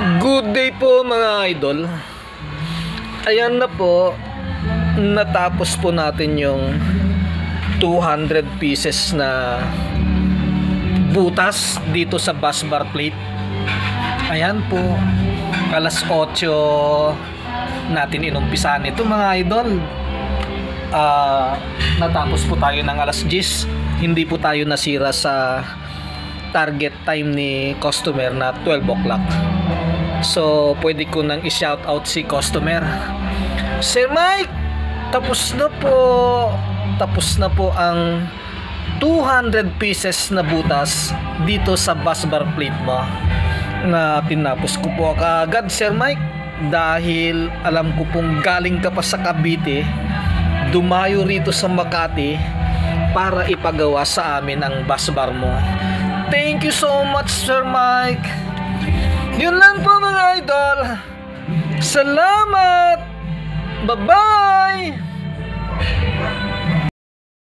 Good day po mga idol. Ayan na po, natapos po natin yung 200 pieces na butas dito sa bus bar plate. Ayan po, alas 8 natin inumpisahan ito mga idol. Natapos po tayo ng alas 10. Hindi po tayo nasira sa target time ni customer na 12 o'clock. So, pwede ko nang i-shout out si customer. Sir Mike, tapos na po ang 200 pieces na butas dito sa bus bar plate mo. Na tinapos ko po kaagad, Sir Mike, dahil alam ko pong galing ka pa sa Cavite, dumayo rito sa Makati para ipagawa sa amin ang bus bar mo. Thank you so much, Sir Mike. Yun lang po mga idol. Salamat. Bye-bye.